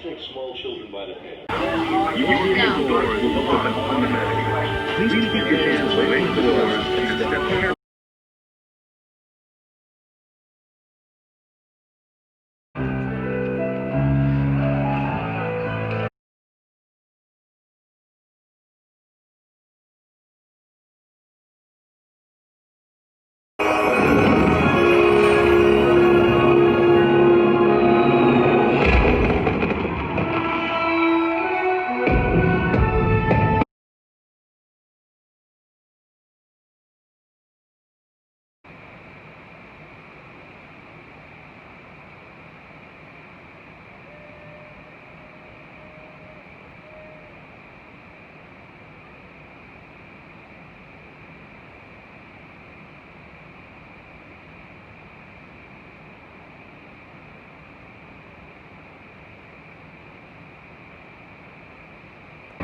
take small children by the hand. No. Doors will open automatically. Please keep your hands away from the doors and step carefully.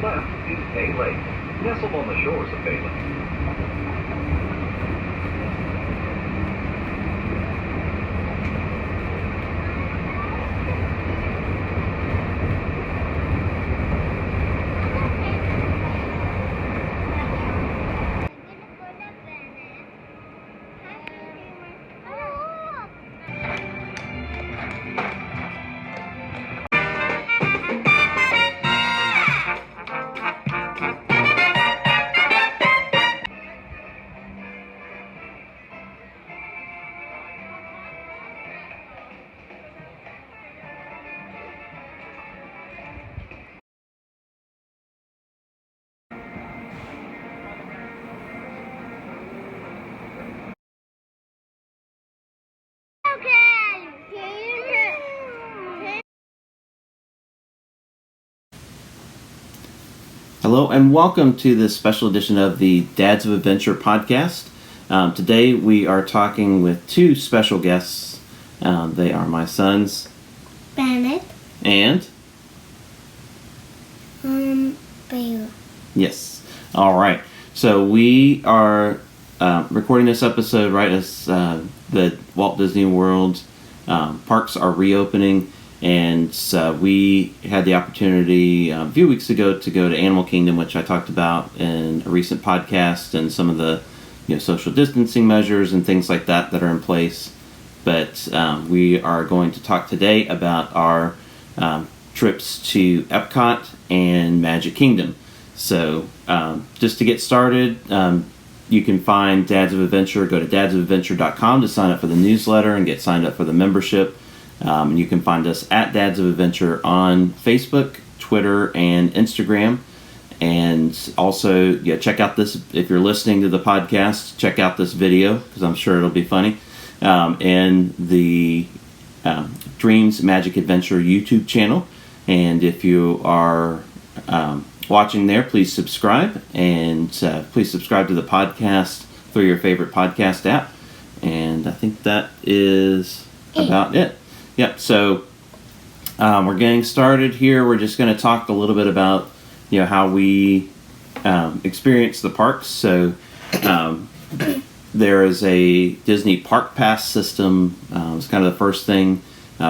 Left is Bay Lake, nestled on the shores of Bay Lake. Hello and welcome to this special edition of the Dads of Adventure podcast. Today we are talking with two special guests. They are my sons, Bennett. And? Baylor. Yes. All right. So we are recording this episode right as the Walt Disney World parks are reopening. And we had the opportunity a few weeks ago to go to Animal Kingdom, which I talked about in a recent podcast, and some of the social distancing measures and things like that are in place. But we are going to talk today about our trips to Epcot and Magic Kingdom. So just to get started, you can find Dads of Adventure. Go to dadsofadventure.com to sign up for the newsletter and get signed up for the membership. And you can find us at Dads of Adventure on Facebook, Twitter, and Instagram. And also, check out this, if you're listening to the podcast, check out this video, because I'm sure it'll be funny. And the DreamsMagicAdventure YouTube channel. And if you are watching there, please subscribe. And please subscribe to the podcast through your favorite podcast app. And I think that is about it. Yep, so we're getting started here. We're just going to talk a little bit about, how we experience the parks. So there is a Disney Park Pass system. It's kind of the first thing.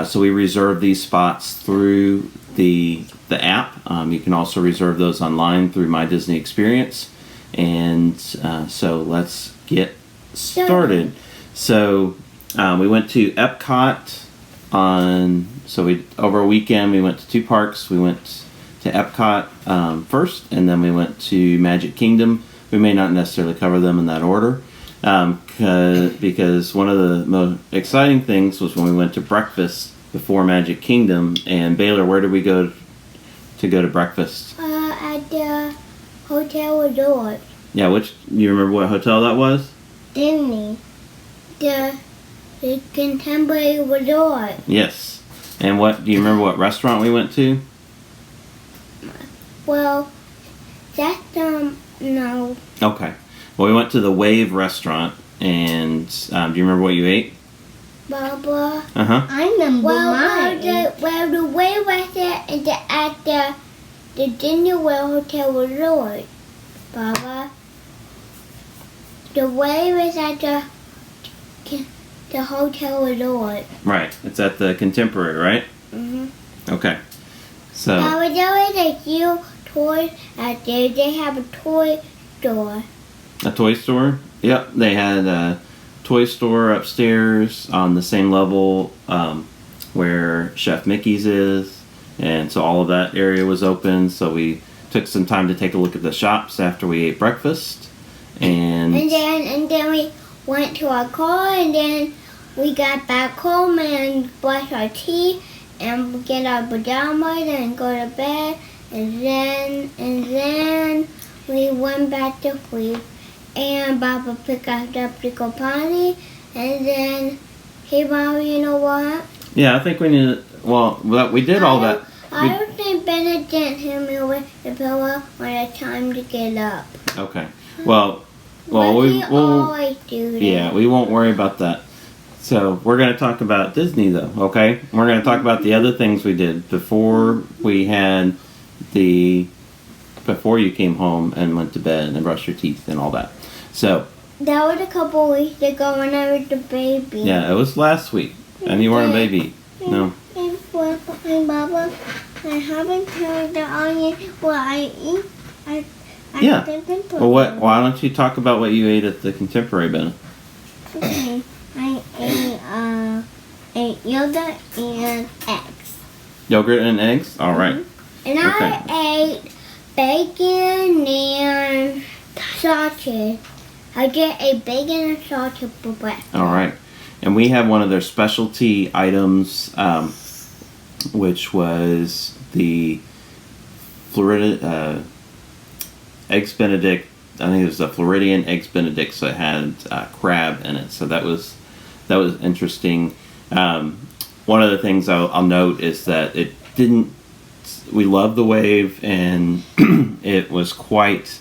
So we reserve these spots through the app. You can also reserve those online through My Disney Experience. And so let's get started. So we went to Epcot. Over a weekend we went to two parks. We went to Epcot first, and then we went to Magic Kingdom. We may not necessarily cover them in that order, because one of the most exciting things was when we went to breakfast before Magic Kingdom. And Baylor, where did we go to breakfast? At the Hotel Resort. Yeah, you remember what hotel that was? Disney. The Contemporary Resort. Yes. And do you remember what restaurant we went to? Well, that's, no. Okay. Well, we went to the Wave restaurant, and do you remember what you ate? Barbara. Uh-huh. I remember mine. The Wave restaurant is at the Disney World Hotel Resort, Barbara. The Wave is at the Hotel Resort. Right. It's at the Contemporary, right? Mm-hmm. Okay. So Baba, there is a few toys out there. They have a toy store. a toy store. Yep, they had a toy store upstairs on the same level where Chef Mickey's is, and so all of that area was open. So we took some time to take a look at the shops after we ate breakfast, and then we went to our car, and then we got back home and brushed our teeth and get our pajamas and go to bed, and then we went back to sleep. And Baba picked us up to go potty, and then hey, Baba, you know what? yeah, I think we need. Well, we did all that. I don't think Bennett didn't hit me with the pillow when it's time to get up. Okay. Well, But we he always do that. yeah, we won't worry about that. So we're going to talk about Disney, though. Okay, we're going to talk about the other things we did before before you came home and went to bed and brushed your teeth and all that. So That was a couple weeks ago when I was a baby. yeah, it was last week, and you weren't a baby. No. And Baba, I haven't told the audience what I eat. Yeah. Well, why don't you talk about what you ate at the Contemporary, Ben? Okay. I ate yogurt and eggs. Yogurt and eggs. All right. And I ate bacon and sausage. I did a bacon and sausage for breakfast. All right. And we have one of their specialty items, which was the Florida Eggs Benedict. I think it was the Floridian Eggs Benedict, so it had crab in it. So that was interesting. One of the things I'll note is that it didn't. We love the wave, and it was quite.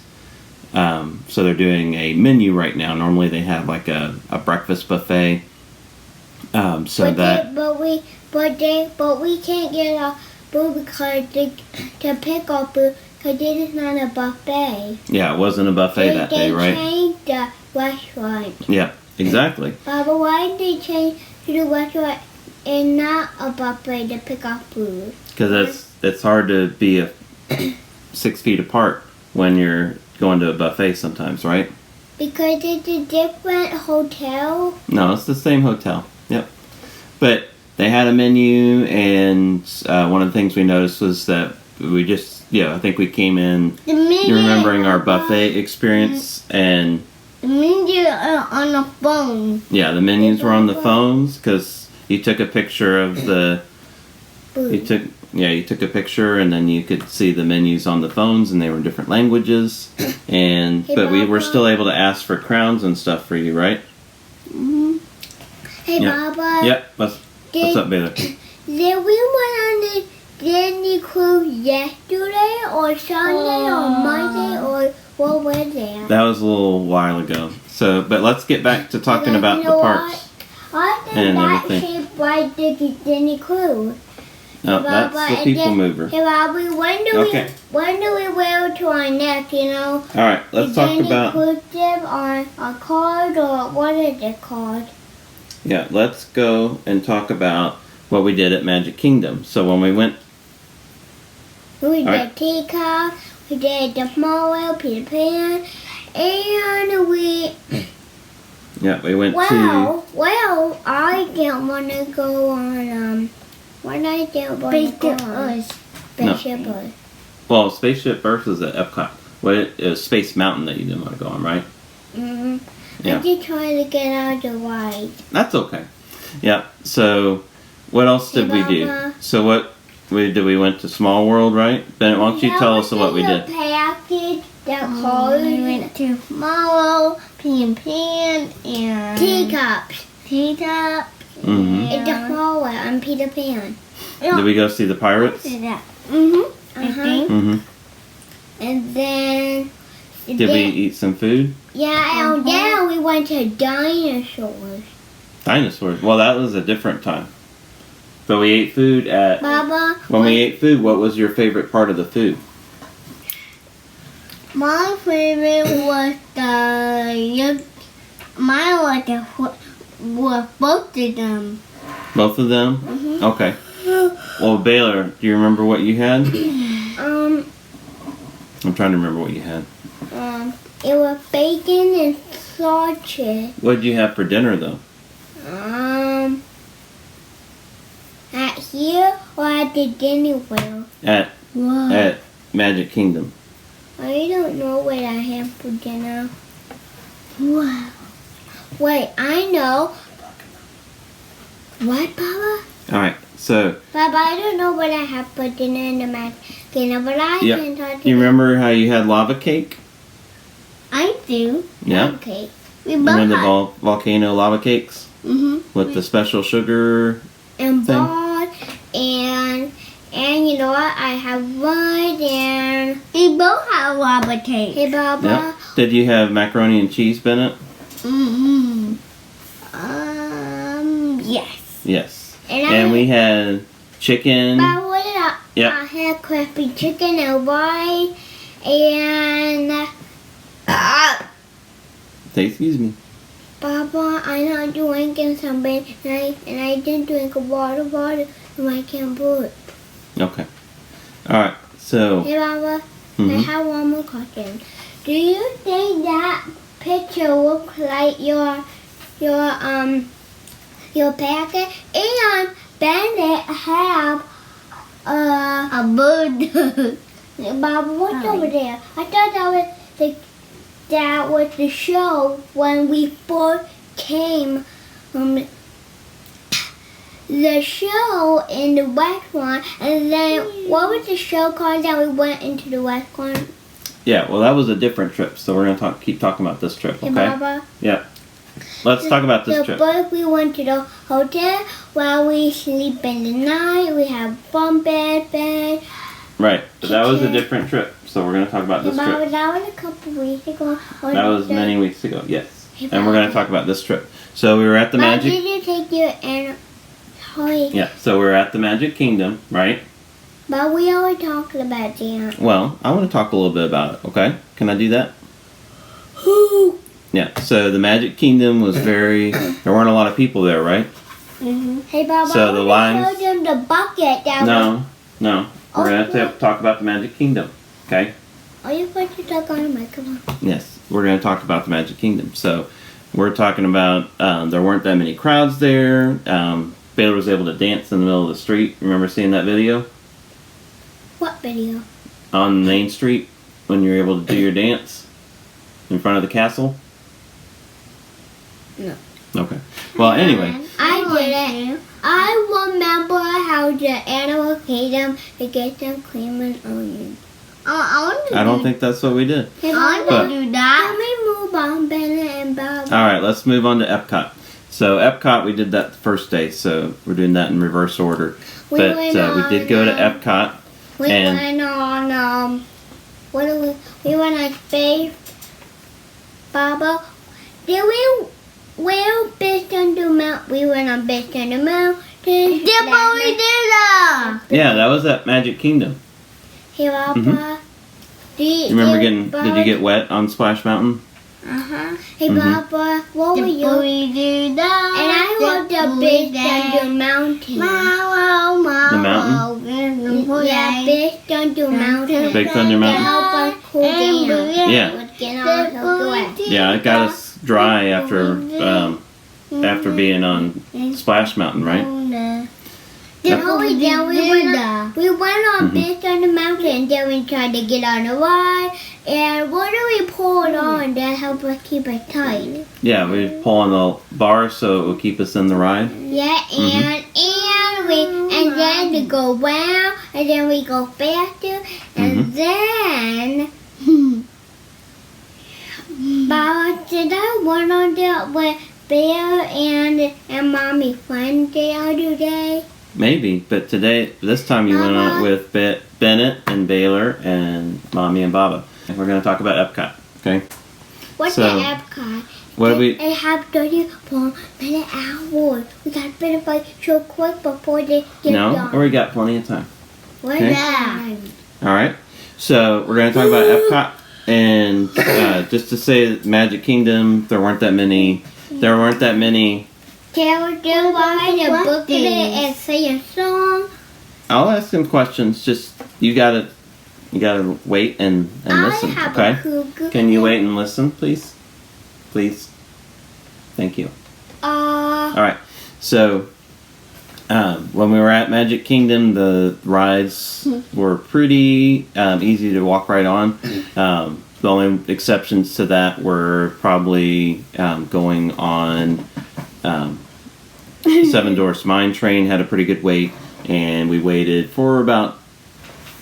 So they're doing a menu right now. Normally they have like a breakfast buffet. But we can't get our food because to pick our food because it is not a buffet. Yeah, it wasn't a buffet that day, right? They changed the restaurant. Yeah, exactly. Baba, why did they change to the restaurant and not a buffet to pick our food? Because it's hard to be 6 feet apart when you're going to a buffet sometimes, right? Because it's a different hotel. No, it's the same hotel. Yep. But they had a menu, and one of the things we noticed was that we just, I think we came in remembering our buffet experience, and the menu on the phone. yeah, the menus were on the phones because you took a picture of the. Food. You took a picture, and then you could see the menus on the phones, and they were in different languages, but we were still able to ask for crowns and stuff for you, right? Mm-hmm. Hey, Yep. Baba. Yep. What's up, Baylor? Did we went on the Disney cruise yesterday or Sunday or Monday or what was it? That was a little while ago. So, but let's get back to talking about the parks. I think and that everything. shaped like the Disney cruise. No, that's the people mover. Hey, Bobby, when do we wear to our neck, All right, let's talk about. Cruise ship on a card or what is it called? Yeah, let's go and talk about what we did at Magic Kingdom. So when we went. We did right. Teacup, we did the Small World, Peter Pan, and we. Yeah, we went to. Well, I didn't want to go on. What I didn't want to go on. Spaceship Earth. Well, Spaceship Earth was at Epcot. It was Space Mountain that you didn't want to go on, right? Mm-hmm. Yeah. I just trying to get out of the ride. That's okay. Yeah. So, what else did we do? So we went to Small World, right? Bennett, why don't you tell us what we did? Package that called. We went to Small World, Peter Pan, and Teacups. Mm-hmm. It's a Small World. I'm Peter Pan. Did we go see the pirates? Mm-hmm. I think. Mm-hmm. And then. Did we eat some food? Yeah, and then we went to dinosaurs. Dinosaurs. Well, that was a different time. But we ate food at. Baba. When we ate food, what was your favorite part of the food? My favorite was the. Was both of them. Both of them? Mm-hmm. Okay. Well, Baylor, do you remember what you had? I'm trying to remember what you had. It was bacon and sausage. What did you have for dinner, though? At here or at the Disney World? At Magic Kingdom. I don't know what I had for dinner. Wow. Wait, I know. What, Papa? All right, so. Papa, I don't know what I have for dinner in the Magic Kingdom, but I can talk to You remember how you had lava cake? I do. Yeah. Okay. Remember the volcano lava cakes? Mm-hmm. With the special sugar and thing? ball and you know what? I have one and we both have lava cake. Hey, Baba. Yep. Did you have macaroni and cheese, Bennett? Mm-hmm. Yes. Yes. And we had chicken. But what did Yep. I had crispy chicken and rice and Excuse me. Baba, I'm not drinking something and I didn't drink a water and I can't burp. Okay. All right. So. Hey, Baba. I have one more question. Do you think that picture looks like your packet? And Bennett have a bird. Baba, what's over there? I thought that was the show when we first came. The show in the restaurant, and then what was the show called that we went into the restaurant? Yeah, well, that was a different trip, so we're gonna keep talking about this trip, okay? Hey, Baba. Yeah. Let's talk about this trip. First, we went to the hotel where we sleep in the night. We have bunk bed. Right, but that was a different trip, so we're gonna talk about this Baba, trip. that was a couple weeks ago. That was many weeks ago, yes. And we're gonna talk about this trip. So we were at the Magic. Did you take your toy? Yeah, so we're at the Magic Kingdom, right? But we always talked about that. Well, I want to talk a little bit about it, okay? Can I do that? Yeah, so the Magic Kingdom was there weren't a lot of people there, right? Mm-hmm. Hey, Baba, So the lines. show them the bucket that No. We're going to talk about the Magic Kingdom, okay? Are you going to talk on the microphone? Yes, we're going to talk about the Magic Kingdom. So we're talking about there weren't that many crowds there. Baylor was able to dance in the middle of the street. Remember seeing that video? What video? On Main Street when you were able to do your dance in front of the castle? No. Okay. Well, anyway. I did it. I remember how the animal kingdom to get them cream and onion. I don't think that's what we did. I want to do that. Let me move on, Bennett and Bob. All right, let's move on to Epcot. So Epcot, we did that the first day, so we're doing that in reverse order. We But went we did go to Epcot. We went on we went on Space Baba. Did we're Best on the Mountain. We went on Best on the Mountain. Yeah, that was at Magic Kingdom. Hey, Papa. You remember did you get wet on Splash Mountain? Hey, Papa, what were you? And I was the Best on the Mountain. The mountain? Yeah, Best on the Mountain. Big Thunder Mountain? Help us cool down. Yeah. Yeah, it got us dry after being on Splash Mountain, right? Then we went on Best on the Mountain, then we tried to get on the ride. And what do we pull it on to help us keep it tight? Yeah, we pull on the bar so it will keep us in the ride. Yeah, and then we go round, and then we go faster, and then Baba, did I run on there with Bear and Mommy Fun the other day? Maybe, but this time you went on it with Bennett and Baylor and Mommy and Baba. We're going to talk about Epcot, okay? What's the Epcot? What do we? They have 34-minute hours. We got to finish like so quick before they get done. No, we got plenty of time. What's that? All right, so we're going to talk about Epcot, and just to say, that Magic Kingdom, there weren't that many. They'll write a booklet and say a song. I'll ask him questions. Just you gotta wait and listen. I have Okay. a cuckoo. Can you wait and listen, please? Please. Thank you. All right. So, when we were at Magic Kingdom, the rides were pretty easy to walk right on. The only exceptions to that were probably going on Seven Dwarfs Mine Train had a pretty good wait, and we waited for about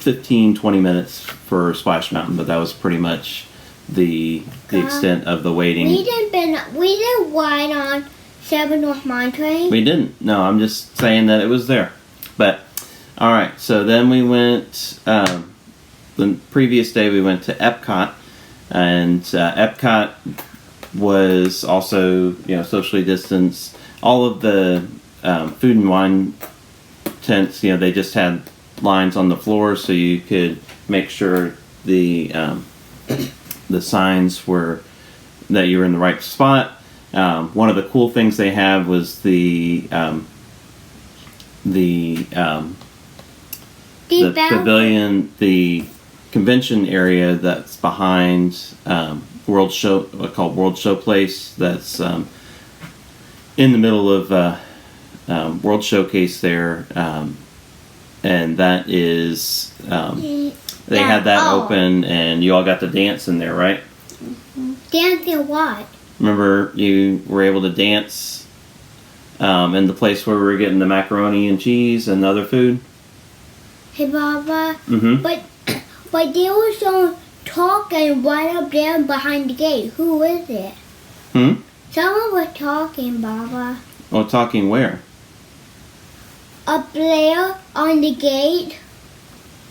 15-20 minutes for Splash Mountain, but that was pretty much the extent of the waiting. We didn't ride on Seven North Mine Train. We didn't. No, I'm just saying that it was there. But all right, so then we went. The previous day we went to Epcot, and Epcot was also socially distanced. All of the food and wine tents, they just had lines on the floor so you could make sure the signs were that you were in the right spot. One of the cool things they have was the pavilion, the convention area that's behind World Showplace. That's in the middle of World Showcase there, and that is they had that open, and you all got to dance in there, right? Dancing what? Remember, you were able to dance in the place where we were getting the macaroni and cheese and other food. Hey, Baba. Mm-hmm. But there was someone talking right up there behind the gate. Who is it? Someone was talking, Baba. Oh, talking where? Up there on the gate,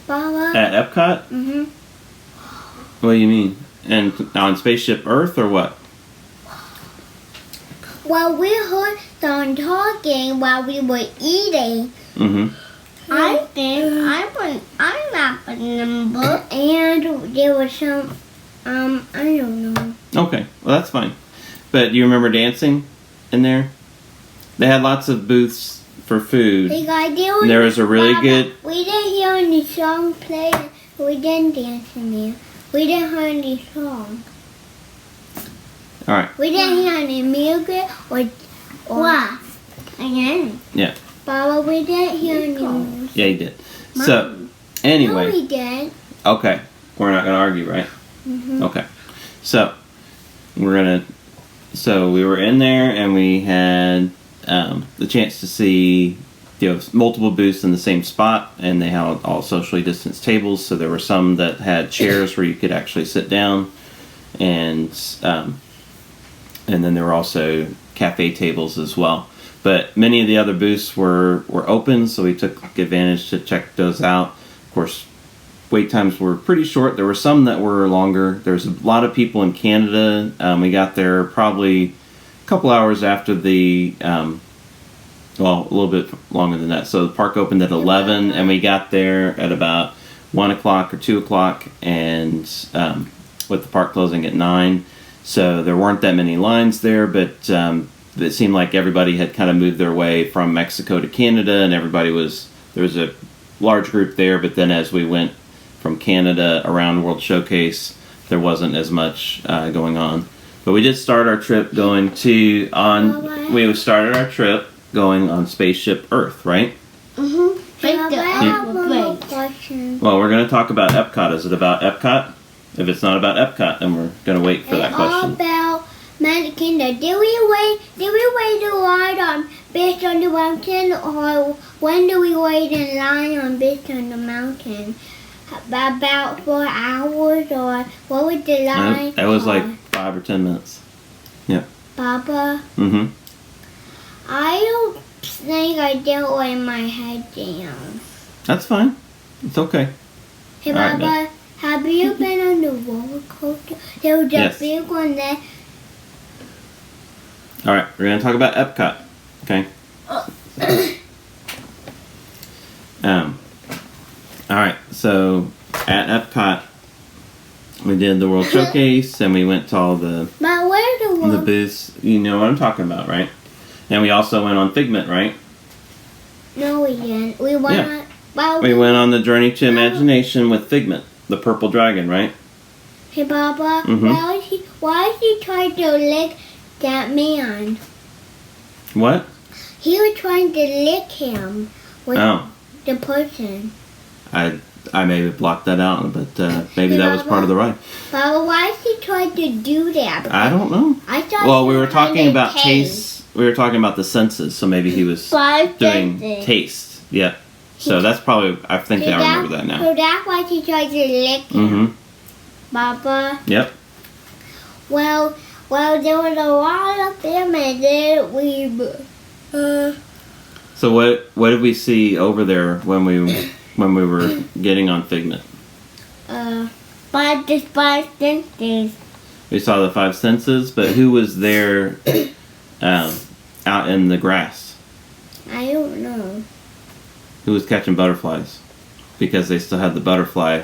Baba. At Epcot? Mm-hmm. What do you mean? And on Spaceship Earth or what? Well, we heard someone talking while we were eating. Mm-hmm. I think I'm not remember. And there was some I don't know. Okay, well that's fine. But do you remember dancing in there? They had lots of booths for food. There was a really good. We didn't hear any song play. We didn't dance in there. We didn't hear any song. All right. We didn't hear any music or what? Again. Yeah. Baba, we didn't hear any music. Yeah, you did. So, anyway. No, we did. Okay. We're not gonna argue, right? Mm-hmm. Okay. So we were in there and we had the chance to see multiple booths in the same spot, and they had all socially distanced tables. So there were some that had chairs where you could actually sit down, and then there were also cafe tables as well. But many of the other booths were open, so we took advantage to check those out. Of course, wait times were pretty short. There were some that were longer. There's a lot of people in Canada. We got there probably a couple hours after the, a little bit longer than that. So the park opened at 11, and we got there at about 1 o'clock or 2 o'clock, and with the park closing at 9. So there weren't that many lines there, but it seemed like everybody had kind of moved their way from Mexico to Canada, and there was a large group there, but then as we went from Canada around World Showcase, there wasn't as much going on. But we did start our trip going on Spaceship Earth, right? Mm-hmm. I have one more question. Well, we're going to talk about Epcot. Is it about Epcot? If it's not about Epcot, then we're going to wait for that question. It's all about Magic Kingdom. Did we wait to ride on Beast on the Mountain, or when do we wait in line on Beast on the Mountain? About 4 hours, or what was the line? It was like 5 or 10 minutes. Yeah. Papa? Mm-hmm. I don't think I did lay my head down. That's fine. It's okay. Hey, All right, Papa, man. have you been on the roller coaster? There was a Yes. big one there. All right, we're going to talk about Epcot. Okay. All right, so at Epcot, we did the World Showcase, and we went to all the But where's the the one? booths. You know what I'm talking about, right? And we also went on Figment, right? No, we didn't. We went Yeah. Well, We went on the journey to imagination with Figment, the purple dragon, right? Hey, Baba. Mhm. Why is he trying to lick that man? What? He was trying to lick him with Oh, the person. I maybe blocked that out, but maybe that was part of the ride. Baba, why is he trying to do that? I don't know. I thought Well, he we was were talking trying to about taste. We were talking about the senses, so maybe he was doing taste. Yeah. So that's probably, I think I remember that now. So that's why he tried to lick him. Mm-hmm. Baba. Yep. Well, there was a lot of them, and then we. So what did we see over there when we were getting on Figment? Five senses. We saw the 5 senses, but who was there out in the grass? I don't know. Who was catching butterflies? Because they still had the butterfly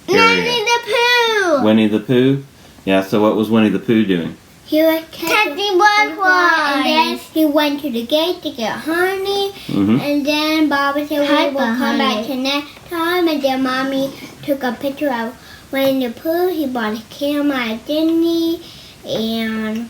Winnie area. the Pooh. Winnie the Pooh? Yeah, so what was Winnie the Pooh doing? He was catching butterflies. And then he went to the gate to get honey. Mm-hmm. And then Baba said we will come back to next time. And then Mommy took a picture of Winnie the Pooh. He bought a camera at Disney. And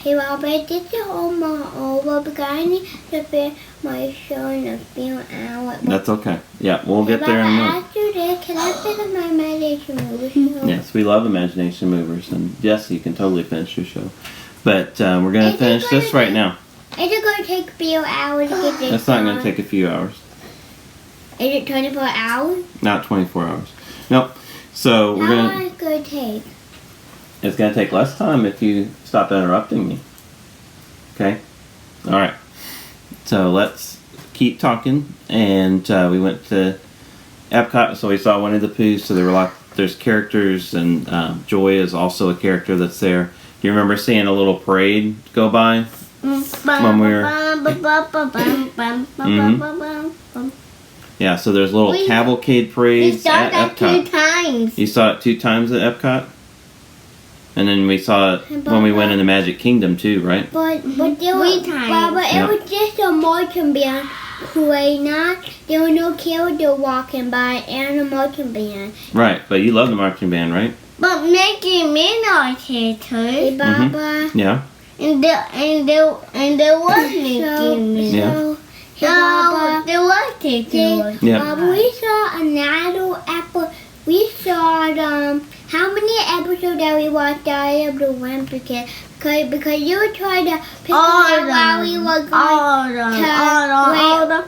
hey, Baba, this is almost over because I need to finish my show in a few hours. That's okay. Yeah, we'll get there in a minute. After this, can I finish my meditation movie show? Yes, we love Imagination Movers, and yes, you can totally finish your show. But we're going to finish this right now. Is it going to take a few hours to get this It's not going to done? take a few hours. Is it 24 hours? Not 24 hours. Nope. So we're How going long is it going to take? It's going to take less time if you stop interrupting me. Okay? All right. So let's keep talking. And we went to Epcot, so we saw Winnie the Pooh. So there's characters, and Joy is also a character that's there. Do you remember seeing a little parade go by when we were? Yeah. So there's little cavalcade We parades saw at that Epcot. 2 times. You saw it 2 times at Epcot? And then we saw it when we went into Magic Kingdom too, right? But there was, Baba, Yeah. it was just a marching band right now. There was no character walking by and a marching band. Right, but you love the marching band, right? But Mickey and Minnie are here too. Hey, Baba. Yeah. And there was Mickey and Minnie. Yeah. Hey, Baba. There was Mickey. Yeah. Baba, we saw another apple. We saw how many episodes that we watched Diary of the Wimpy Kid? Because you were trying to pick out while we were going to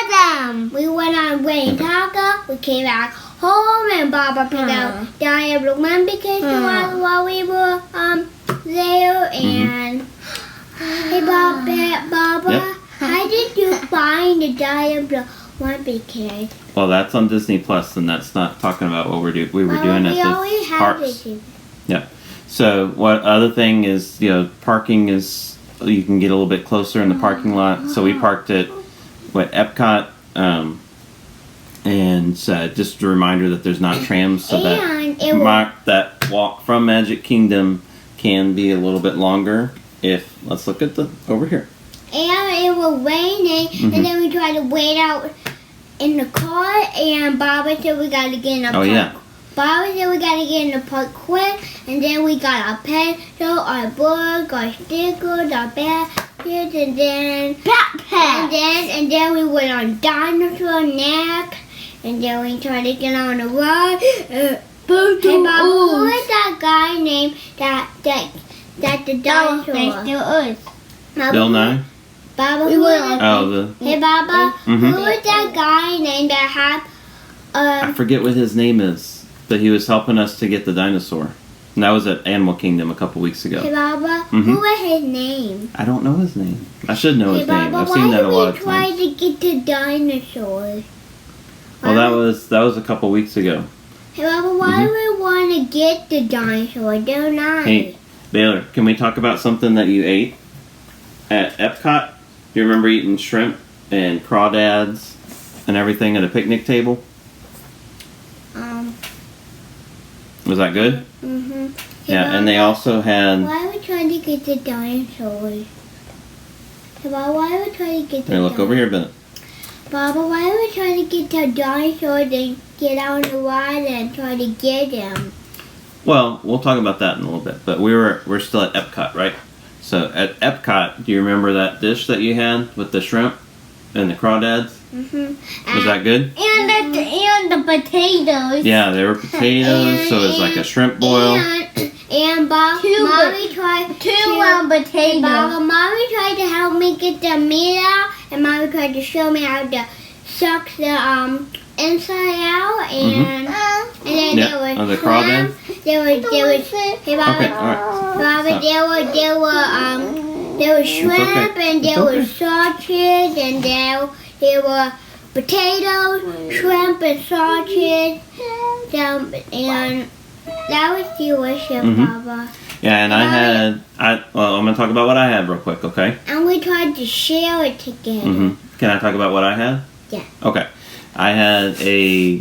Adam. We went on Wayne Taco. We came back home and Baba picked out Diary of the Wimpy Kid while we were there. And hey, Baba, Yep. how did you find the Diary of the Wimpy Kid? Well, that's on Disney Plus, and that's not talking about what we were doing at the parks. Yeah. So what other thing is, parking is, you can get a little bit closer in the parking lot. So we parked at Epcot, and just a reminder that there's not trams, so that walk from Magic Kingdom can be a little bit longer. Let's look at over here. And it was raining, and then we tried to wait out in the car, and Baba said we gotta get in the park. Oh, yeah. Baba said we gotta get in the park quick, and then we got our pencil, our book, our stickers, our baskets, and then and then we went on dinosaur neck, and then we tried to get on the ride. Hey, Baba, who is that guy named that the dinosaur? Bill Nye? Baba, Hey, Baba, who is that guy named that had I forget what his name is, but he was helping us to get the dinosaur. And that was at Animal Kingdom a couple weeks ago. Hey, Baba, who is his name? I don't know his name. I should know his name. Baba, I've seen that a lot of why times. did we try to get the dinosaurs? Well, that was a couple weeks ago. Hey, Baba, why do we want to get the dinosaur? They're nice. Hey, Baylor, can we talk about something that you ate at Epcot? Do you remember eating shrimp and crawdads and everything at a picnic table? Was that good? Mm-hmm. Hey, Yeah, Baba, and they also had... why are we trying to get the dinosaurs? Hey, Baba, why are we trying to get the Here, look over here, Bennett. Baba, why are we trying to get the dinosaurs and get on the ride and try to get them? Well, we'll talk about that in a little bit. But we're still at Epcot, right? So at Epcot, do you remember that dish that you had with the shrimp and the crawdads? Mm-hmm. Was that good? And the potatoes. Yeah, they were potatoes, so it was like a shrimp boil. And Mommy tried potatoes. Mommy tried to help me get the meat out, and Mommy tried to show me how to suck the inside out, and then there was the crawdad. There was hey Bobby, Okay, all right. Bobby, there was shrimp, and there was sausage, and there were potatoes, shrimp, and sausage, and that was delicious, Baba. Yeah, and I'm going to talk about what I had real quick, okay? And we tried to share it together. Can I talk about what I had? Yeah. Okay. I had a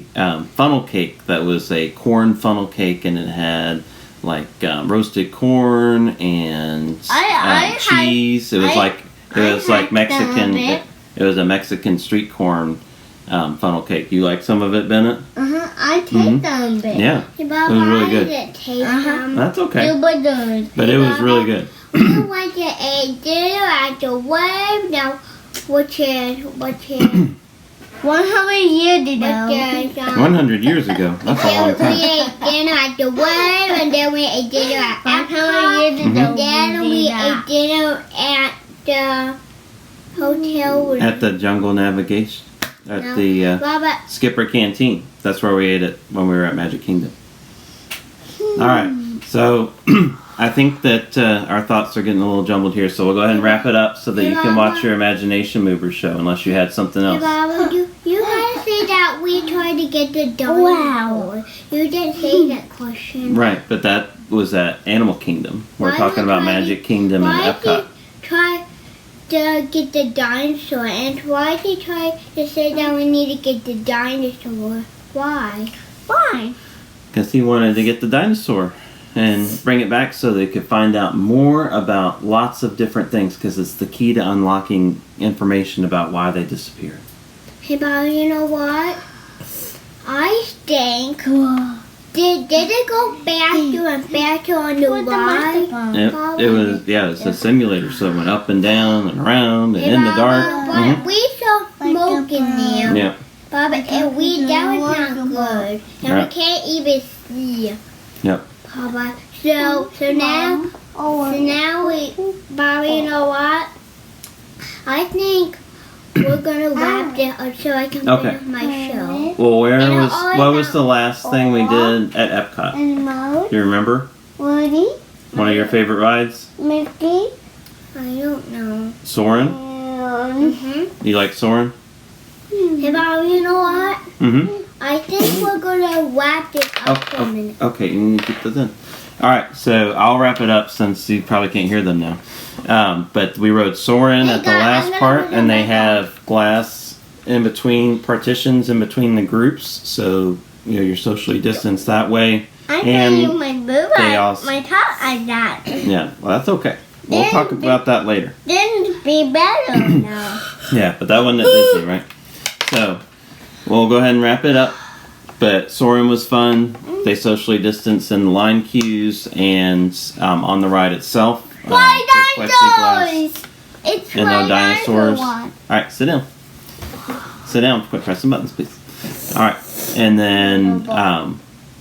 funnel cake that was a corn funnel cake, and it had like roasted corn and cheese. It was like Mexican. It was a Mexican street corn funnel cake. You like some of it, Bennett? I take them, but Yeah. Hey, It Baba, was really I good. didn't take them. That's okay. But Hey, it was Baba, really good. We went to a dinner at the wave now, which is 100 years ago. 100 years ago. That's a long We time. ate dinner at the wave, and then we ate dinner at Epcot, and then we ate dinner at the hotel room. At the Jungle Navigation. At the Baba, Skipper Canteen. That's where we ate it when we were at Magic Kingdom. Alright, so I think that our thoughts are getting a little jumbled here, so we'll go ahead and wrap it up so that you can watch your Imagination Mover show, unless you had something else. Baba, you guys say that we tried to get the dinosaur. Wow. You didn't say that question. Right, but that was at Animal Kingdom. We're Why talking about did I- Magic Kingdom and Why Epcot. did try to get the dinosaur, and why did you try to say that we need to get the dinosaur? Why? Why? Because he wanted to get the dinosaur and bring it back so they could find out more about lots of different things, because it's the key to unlocking information about why they disappeared. Hey, Bobby, you know what? I think did it go faster and faster on the ride? It's a simulator, so it went up and down and around and in the dark. But we saw smoke in there. Yeah. Bobby, and that was not good. And Right. we can't even see. Yep. Papa. So now we, Bobby, you know what? I think we're gonna wrap it up so I can Okay. finish my show. Well, And what was the last thing we did at Epcot? Do you remember? Woody? One of your favorite rides? Mickey? I don't know. Soarin'? Mm-hmm. You like Soarin'? Hey, Bobby, you know what? Mm-hmm. I think we're gonna wrap it up for a minute. Okay, you need to get those in. Alright, so I'll wrap it up since you probably can't hear them now. But we rode Soarin' at the last part, and they have glass in between partitions, in between the groups, so you're socially distanced that way. I And tell you my boob, they also- my top like that. Yeah, well, that's okay. We'll talk about that later. Then be better now. Yeah, but that wasn't at Disney, right? So, we'll go ahead and wrap it up. But Soarin' was fun. They socially distanced in the line queues and on the ride itself. Why with dinosaurs? plexiglass It's and my no dinosaurs. one. Alright, sit down. Sit down. Quit pressing buttons, please. Alright, and then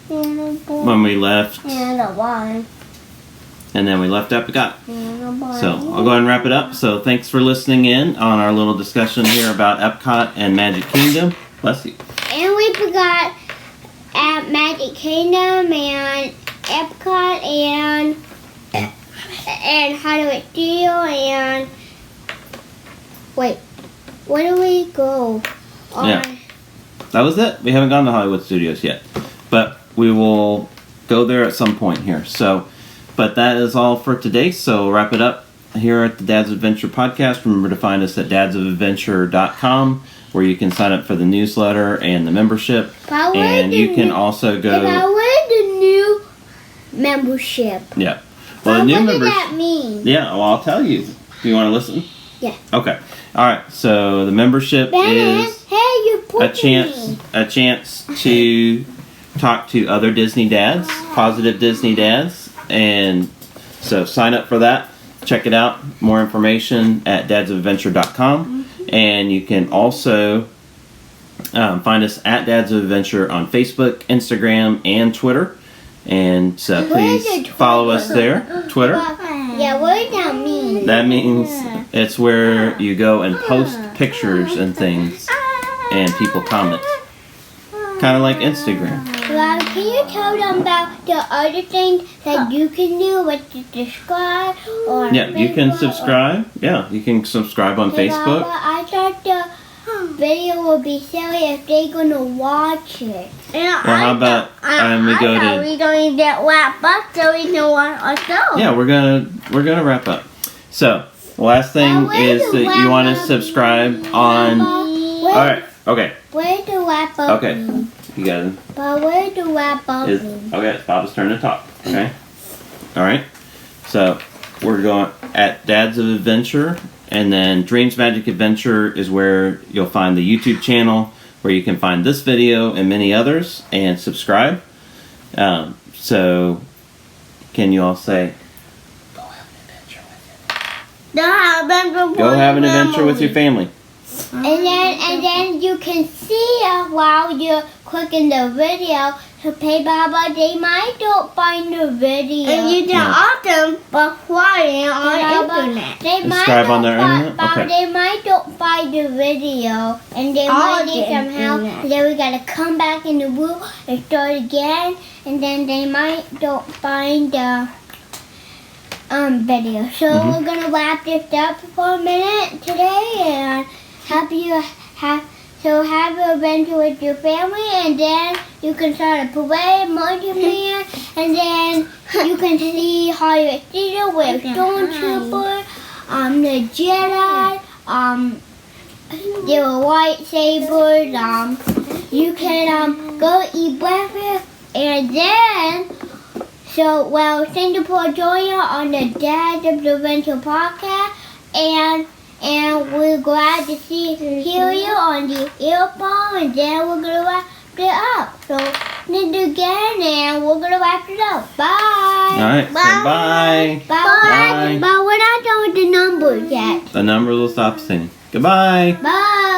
when we left, and then we left Epcot. So I'll go ahead and wrap it up. So thanks for listening in on our little discussion here about Epcot and Magic Kingdom. Bless you. And we forgot at Magic Kingdom and Epcot and how do it feel and wait, where do we go? Yeah. That was it. We haven't gone to Hollywood Studios yet, but we will go there at some point here. So, but that is all for today. So we'll wrap it up here at the Dad's Adventure podcast. Remember to find us at dadsofadventure.com, where you can sign up for the newsletter and the membership. And you can also go. Where's the new membership? Yeah. Well, the new what membership. does that mean? Yeah. Well, I'll tell you. Do you want to listen? Yeah. Okay. All right. So the membership Bennett, is hey, you a chance to talk to other Disney dads, positive Disney dads, and so sign up for that. Check it out. More information at dadsofadventure.com, and you can also find us at Dads of Adventure on Facebook, Instagram, and Twitter. And so Where's please your follow us there. Twitter. Yeah, what does that mean? That means it's where you go and post pictures and things, and people comment. Kind of like Instagram. Well, can you tell them about the other things that you can do, like to subscribe or Yeah, you can Facebook subscribe. Yeah, you can subscribe on or- Hey, Facebook. Papa, I thought the video would be silly if they're gonna watch it. Well, how about we go to? We're going to get wrapped up so we can watch ourselves. Yeah, we're gonna wrap up. So the last thing where's is the that you want to wrap-up? subscribe on. All right. Okay. Where's the wrap up? Okay. mean? You got it. But where's the wrap up? Is mean? okay. It's Papa's turn to talk. Okay. All right. So we're going at Dads of Adventure, and then Dreams Magic Adventure is where you'll find the YouTube channel where you can find this video and many others, and subscribe. So can you all say? Go have an adventure with your family. And then you can see while you're clicking the video. So, hey, Baba, they might not find the video. And you can often find it on internet. They might Subscribe on not their find, internet? Baba, Okay. they might not find the video, and they On might the need some help. internet. And then we gotta come back in the room and start again, and then they might not find the video. So we're gonna wrap this up for a minute today, and have an adventure with your family, and then you can start a parade, multi-man, and then you can see how your theater with Stormtrooper, the Jedi, there were lightsabers, you can go eat breakfast, and then thank you for joining on the Dads of the Adventure podcast, and we're glad to hear you on the earphone, and then we're gonna wrap it up. So let's do again, and we're gonna wrap it up. Bye. All right. Say bye. Bye. But we're not done with the numbers yet. The numbers will stop singing. Goodbye. Bye.